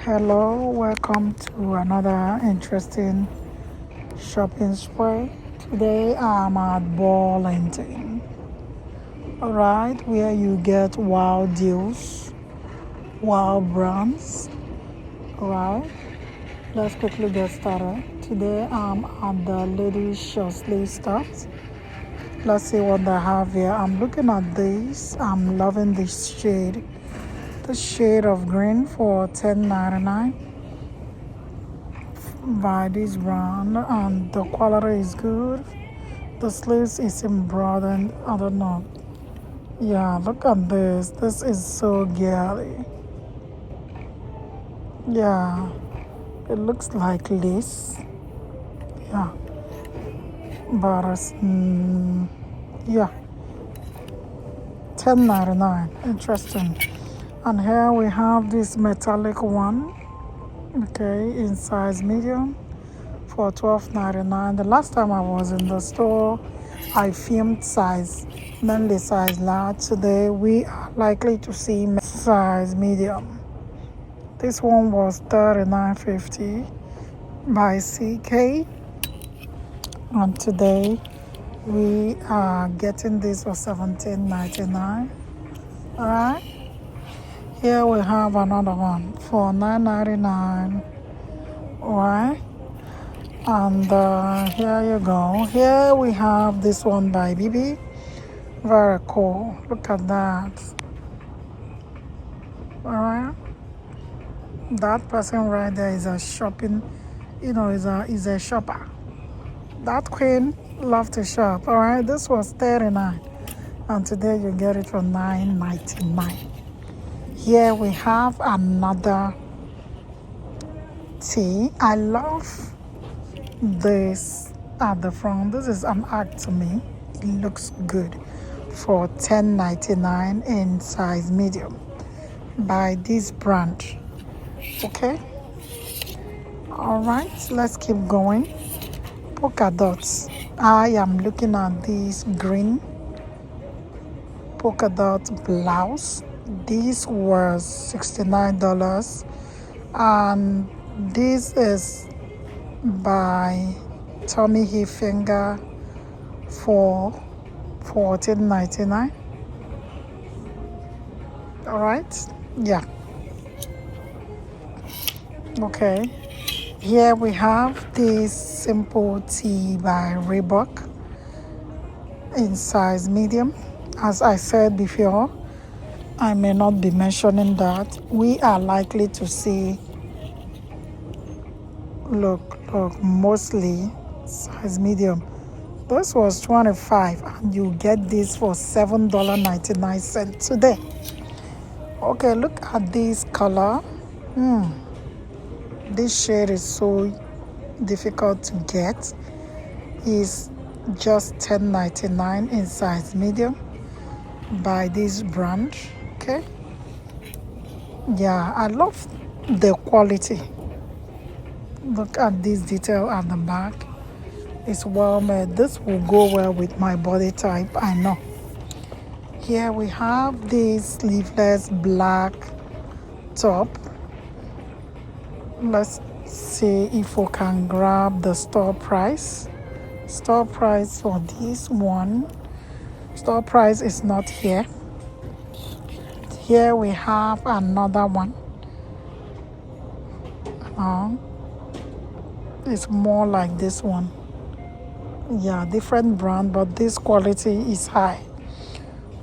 Hello, welcome to another interesting shopping spree. Today I'm at Burlington, alright, where you get wild deals, wild brands, alright. Let's quickly get started. Today I'm at the ladies short sleeve stuff. Let's see what they have here. I'm looking at this. I'm loving this shade. The shade of green for $10.99 by this brand, and the quality is good. The sleeves is embroidered. I don't know. Yeah, look at this. This is so girly. Yeah, it looks like lace. Yeah, but it's yeah, $10.99. Interesting. And here we have this metallic one. Okay, in size medium for $12.99. The last time I was in the store, I filmed mainly size large. Today we are likely to see size medium. This one was $39.50 by CK, and today we are getting this for $17.99. All right. Here we have another one for $9.99. Right, and here you go. Here we have this one by BB. Very cool. Look at that. All right, that person right there is a shopping. Is a shopper. That queen love to shop. All right, this was $39, and today you get it for $9.99. Here we have another tea. I love this at the front. This is an art to me. It looks good for $10.99 in size medium by this brand. Okay, all right, let's keep going. Polka dots. I am looking at this green polka dot blouse. This was $69, and this is by Tommy Hilfiger for $14.99. All right, yeah. Okay, here we have this simple tee by Reebok in size medium. As I said before, I may not be mentioning that. We are likely to see, look, mostly size medium. This was $25, and you get this for $7.99 today. Okay, look at this color. This shade is so difficult to get. It's just $10.99 in size medium by this brand. Okay, yeah, I love the quality. Look at this detail at the back. It's well made. This will go well with my body type, I know. Here we have this sleeveless black top. Let's see if we can grab the store price. Store price for this one. Store price is not here. Here we have another one. It's more like this one. Yeah, different brand, but this quality is high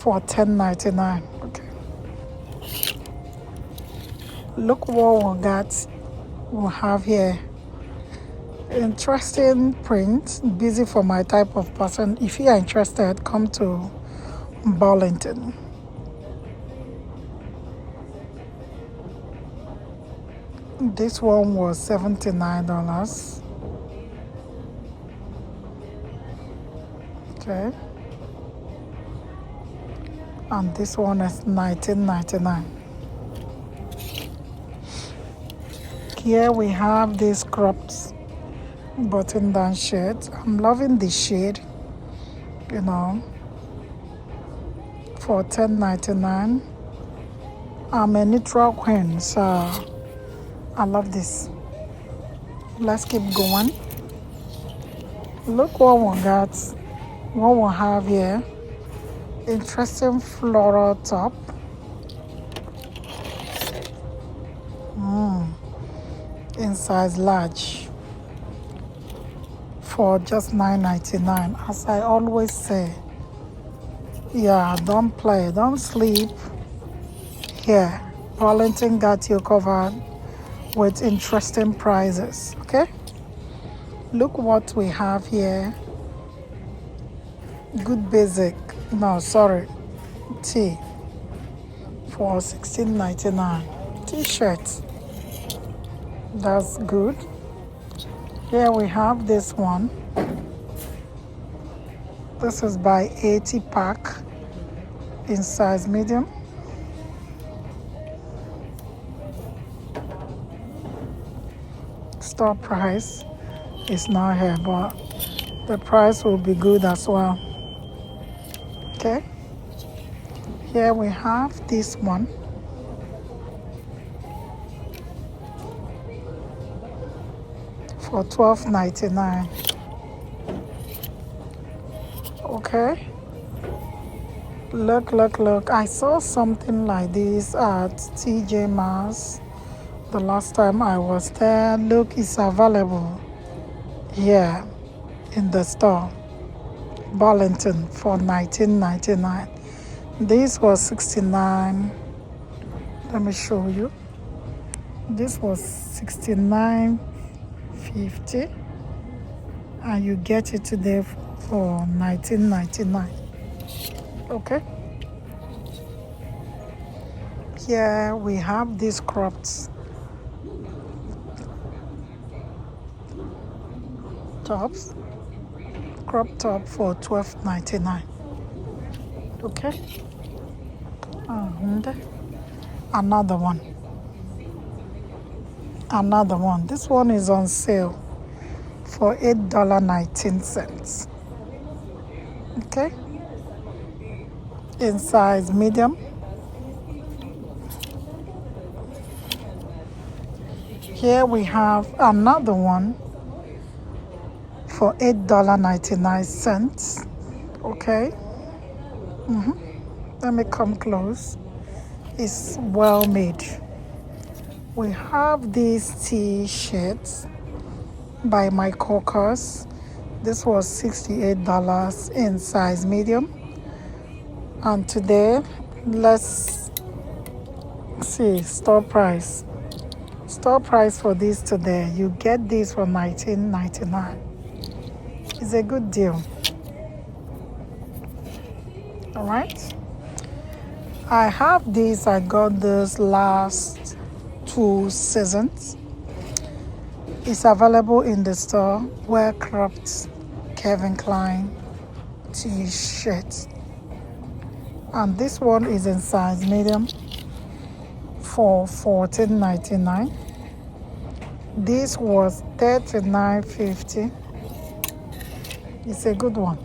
for $10.99. Okay. Look what we have here. Interesting print, busy for my type of person. If you are interested, come to Burlington. This one was $79. Okay, and this one is $19.99. Here we have these cropped button down shirt. I'm loving this shade, for $10.99. I'm a neutral queen, so I love this. Let's keep going. Look what we got. What we have here. Interesting floral top. In size large for just $9.99. As I always say, yeah, don't play, don't sleep here. Burlington got you covered with interesting prices. Okay, look what we have here. Good basic, no, sorry, tee for $16.99. T-shirt, that's good. Here we have this one. This is by 80 pack in size medium. Store price is not here, but the price will be good as well. Okay. Here we have this one. For $12.99. Okay. Look. I saw something like this at TJ Maxx the last time I was there. Look, it's available here in the store. Burlington for $19.99. This was $69. Let me show you. This was $69.50, and you get it today for $19.99. Okay. Here we have these cropped tops. Crop top for $12.99. Okay. And another one. This one is on sale for $8.19. Okay. In size medium. Here we have another one for $8.99. Okay. Let me come close. It's well made. We have these T-shirts by my Caucus. This was $68 in size medium. And today, let's see store price. Store price for this today, you get this for $19.99. It's a good deal. All right. I have this. I got this last 2 seasons. It's available in the store. Well cropped Calvin Klein T-shirt. And this one is in size medium for $14.99. This was $39.50. It's a good one.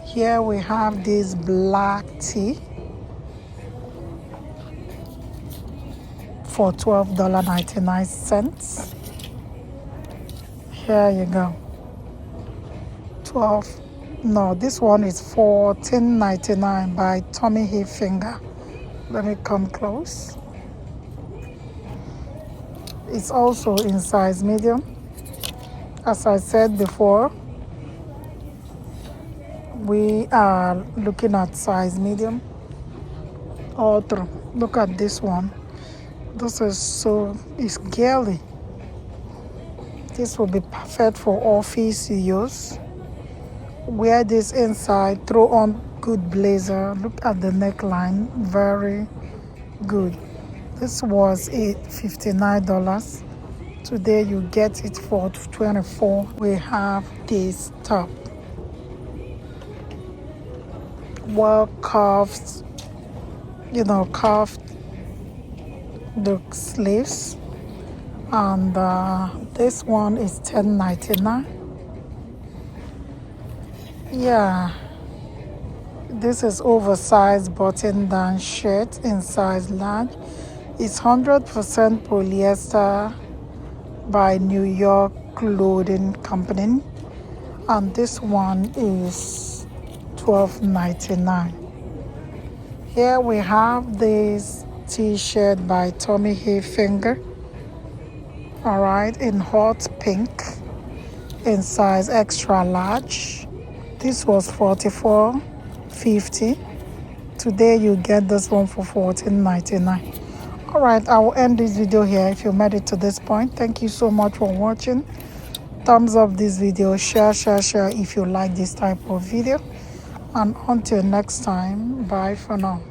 Here we have this black tee for $12.99. Here you go. This one is $14.99 by Tommy Hilfiger. Let me come close. It's also in size medium. As I said before, we are looking at size medium. Look at this one. This is it's girly. This will be perfect for office use. Wear this inside, throw on good blazer. Look at the neckline, very good. This was $59. Today you get it for $24. We have this top. Well cuffed, cuffed the sleeves. And this one is $10.99. Yeah, this is oversized button-down shirt in size large. It's 100% polyester by New York Clothing Company, and this one is $12.99. Here we have this t-shirt by Tommy Hilfiger, all right, in hot pink in size extra large. This was $44.50. Today you get this one for $14.99. All right, I will end this video here. If you made it to this point, thank you so much for watching. Thumbs up this video, share if you like this type of video, and until next time, bye for now.